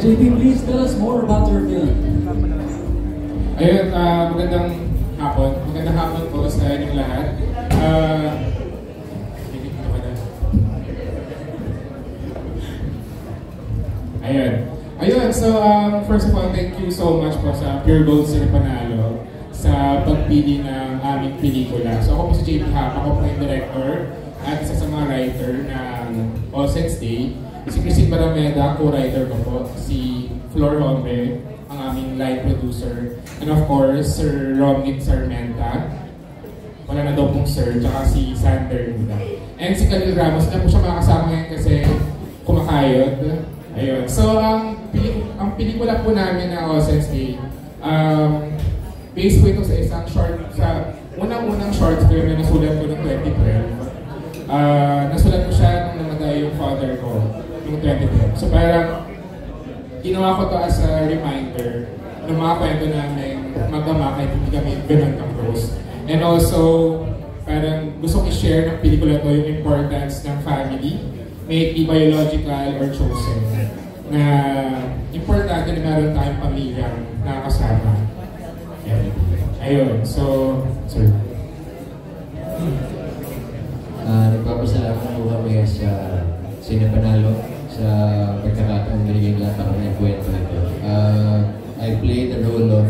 Direct JP, please tell us more about your film. Ayun, magandang hapon. Magandang hapon po sa inyong lahat. Ayun, so first of all, thank you so much po sa Pure Gold Sir Panalo sa pagpili ng aming pelikula. So ako po si JP Hap, ako po yung director at isa sa mga writer ng All Saints Day. Si Christine Barameda, co-writer ko po. Si Flor Hombre, ang aming live producer. And of course, Sir Romney Sarmenta. Wala na daw pong Sir, tsaka si Sander Muda. And si Khalil Ramos, na po siya makakasama ngayon kasi kumakayod. Ayun. So, ang pelikula po namin na All Saints Day, based po ito sa isang unang-unang short film na nasulat ko noong 2012. Nasulat ko siya nung namatay yung father ko noong 2012. So parang ginawa ko to as a reminder ng mga kwento namin mag-ama kahit hindi kami ganun ka-close. And also, parang gusto ko i-share ng pelikula to yung importance ng family, may it be biological or chosen, na importante na meron tayong pamilyang nakakasama. Ayun, so, sir. Nagpapasalamat po kami sa Sine Panalo sa pagkakataong binigyan lahat ako ng kwento nito. I played the role of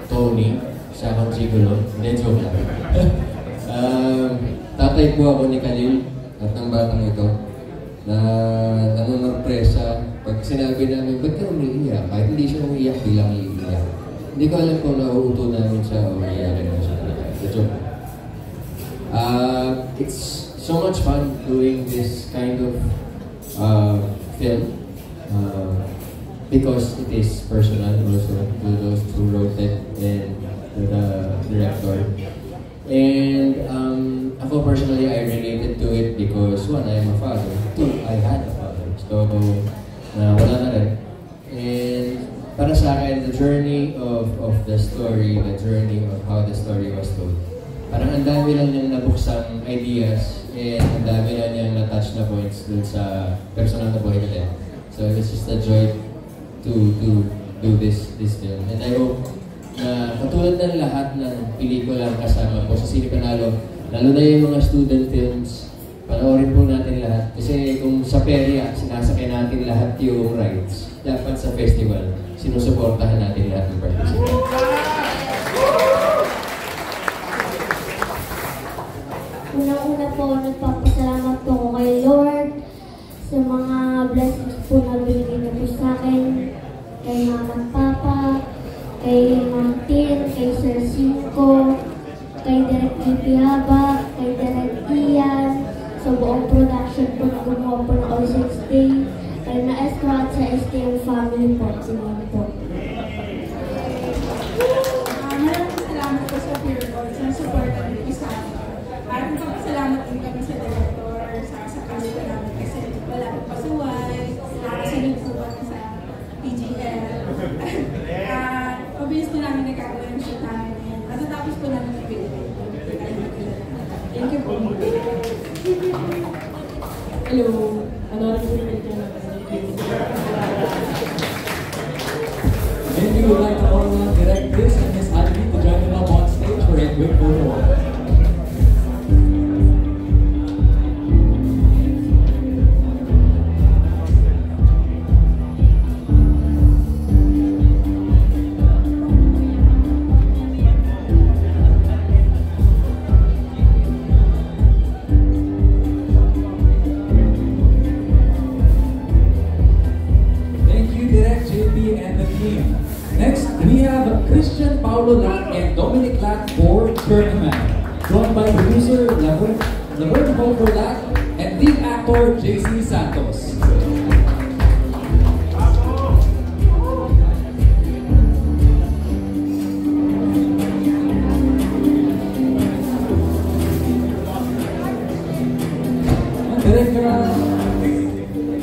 Tony sa Consigolo. Hindi, joke lang. Tatay po ako ni Khalil at ng batang ito na nanunurpresa pag sinabi namin, ba't ka umiiyak? Kahit hindi siya umiiyak, bilang iiyak. Hindi ko alam kung nauuto namin siya o umiiyakin na siya. The joke. It's so much fun doing this kind of film because it is personal also to those who wrote it and to the director. And ako personally, I related to it because one, I am a father. Two, I had a father. So, wala na rin. And para sa akin, the journey of the story, the journey of how the story was told, parang ang dami lang niyang nabuksang ideas and ang dami lang niyang na-touch na points dun sa personal na buhay nila. So it's just a joy to do this film. And I hope na katulad ng lahat ng pelikulang kasama po sa Sine Panalo, lalo na yung mga student films, panoorin po natin lahat. Kasi kung sa perya, sinasakay natin lahat yung rides, dapat sa festival, sinusuportahan natin lahat ng participants. Unang-una po, nagpapasalamat po ko kay Lord sa mga blessings po na binigay niyo po sa akin, kay Mama at Papa, kay Martin, kay Sir Cinco, kay Direk Haba, kay Direk Ian, sa buong production po na gumawa po ng All Saints Day, kay Naestro at sa STM family po. Salamat po. Maraming salamat po sa Pure Gold sa support ng isa. At magpapasalamat din kami sa director sa cast namin kasi wala po pasuway, nakasunod po kami sa PGL. Mabilis po namin nagkakaroon ng shoot namin. At natapos po namin ng video. Thank you po. Hello. Panorin po yung video natin. Maybe we would like to call on Direct Chris and Ms. Adri to join them up on stage for a quick photo op. Next, we have Christian Paulo Lac and Dominic Lac for Tournament, drawn by producer Laverne Volker Lac and lead actor JC Santos.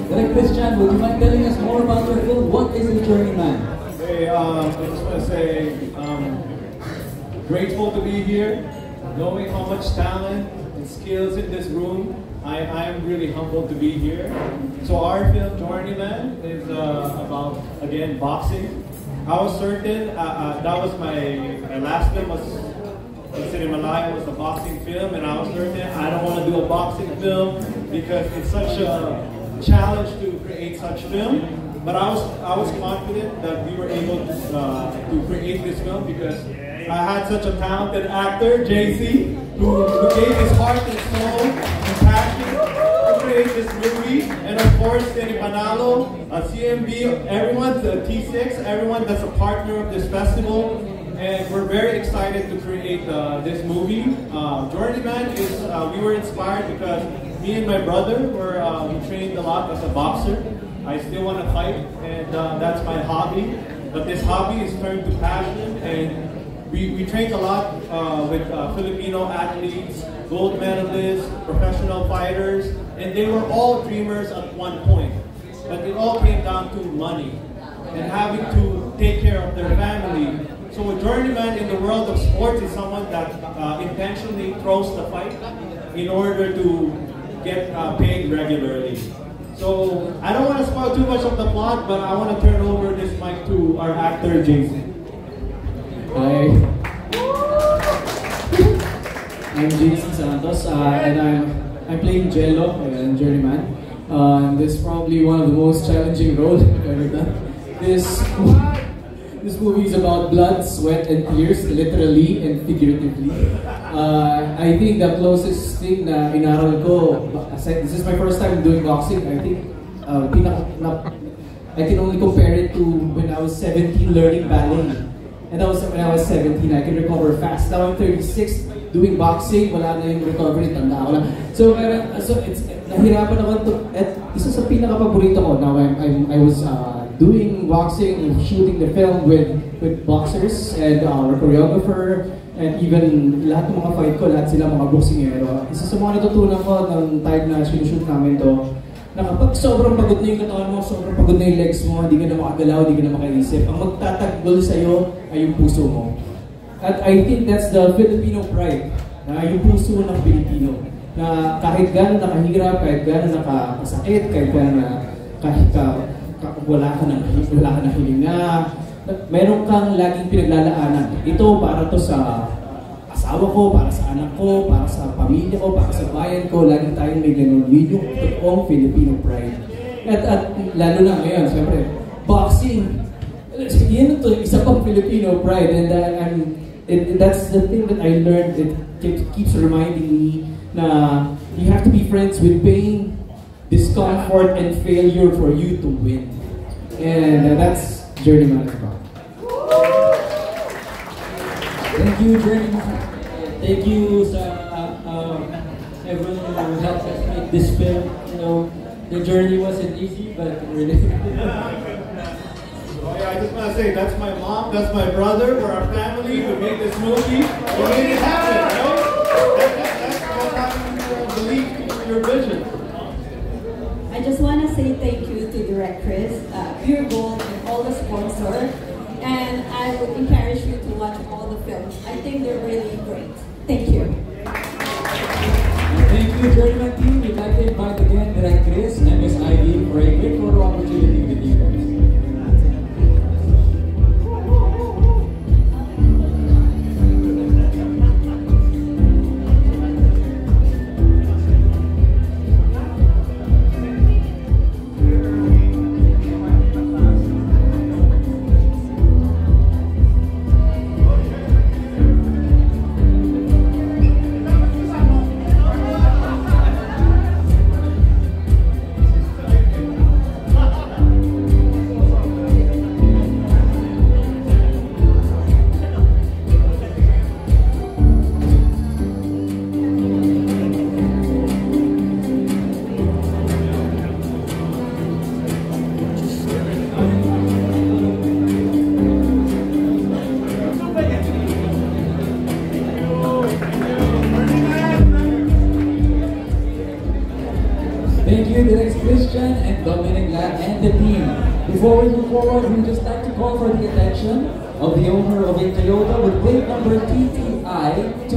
Direct Christian, would you mind telling us more about your film? What is The Journeyman? Hey, I just want to say, grateful to be here, knowing how much talent and skills in this room. I am really humbled to be here. So our film, Journeyman, is about, again, boxing. I was certain, that was my last film was Cinemalaya, was a boxing film, and I was certain I don't want to do a boxing film because it's such a challenge to create such film. But I was confident that we were able to create this film because I had such a talented actor, JC, who gave his heart and soul and passion to create this movie. And of course, Danny Panalo, CMB, everyone, the T6, everyone that's a partner of this festival. And we're very excited to create this movie. Journeyman is, we were inspired because me and my brother we trained a lot as a boxer. I still want to fight, and that's my hobby. But this hobby is turned to passion, and we trained a lot with Filipino athletes, gold medalists, professional fighters, and they were all dreamers at one point. But it all came down to money and having to take care of their family. So a journeyman in the world of sports is someone that intentionally throws the fight in order to get paid regularly. So I don't want to spoil too much of the plot, but I want to turn over this mic to our actor, Jason. Hi. I'm Jason Santos, and I'm playing Jello in Journeyman. This is probably one of the most challenging roles I've ever done. This movie is about blood, sweat, and tears, literally and figuratively. I think the closest thing na inaral ko, this is my first time doing boxing. I think I can only compare it to when I was 17 learning ballet. And that was when I was 17, I can recover fast. Now I'm 36, doing boxing, wala na yung recovery, tanda ako na. So it's, nahirapan ako to, at isa sa pinaka-paborito ko. Now I was doing boxing, shooting the film with boxers and our choreographer, and even lahat ng mga fight ko, lahat sila mga boxingero. Isa sa mga natutunan ko ng time na sinushoot namin to, na kapag sobrang pagod na yung katawan mo, sobrang pagod na yung legs mo, hindi ka na makagalaw, hindi ka na makaisip, ang magtataggol sa'yo ay yung puso mo. At I think that's the Filipino pride, na yung puso ng Pilipino. Na kahit gano'n nakahirap, kahit gano'n nakasakit, kahit wala ka ng hilinga, meron kang laging pinaglalaanan. Ito para to sa asawa ko, para sa anak ko, para sa pamilya ko, para sa bayan ko, laging tayong may ganun. Yun yung totoong Filipino pride. At lalo na ngayon, siyempre, boxing, yun ito, isa pang Filipino pride. And that's the thing that I learned. It keeps reminding me na you have to be friends with pain, discomfort, and failure for you to win. And that's Journeyman about. Thank you, Journeyman. Thank you sa everyone who helped us make this film. You know, the journey wasn't easy, but really. Oh yeah, I just want to say, that's my mom, that's my brother, we're our family, we made this movie, we made it happen, right? That's what happened to believe in your vision. I just want to say thank you to Direct Chris, Pure Gold, and all the sponsors. And I would encourage you to watch all the films. I think they're really great. Thank you. Thank you, Journeyman team. We'd like to invite again Direct Chris and Ms. Ivy for a great photo opportunity with you guys. Thank you, Direct Christian and Dominic Lack and the team. Before we move forward, we'd just like to call for the attention of the owner of a Toyota with plate number TTI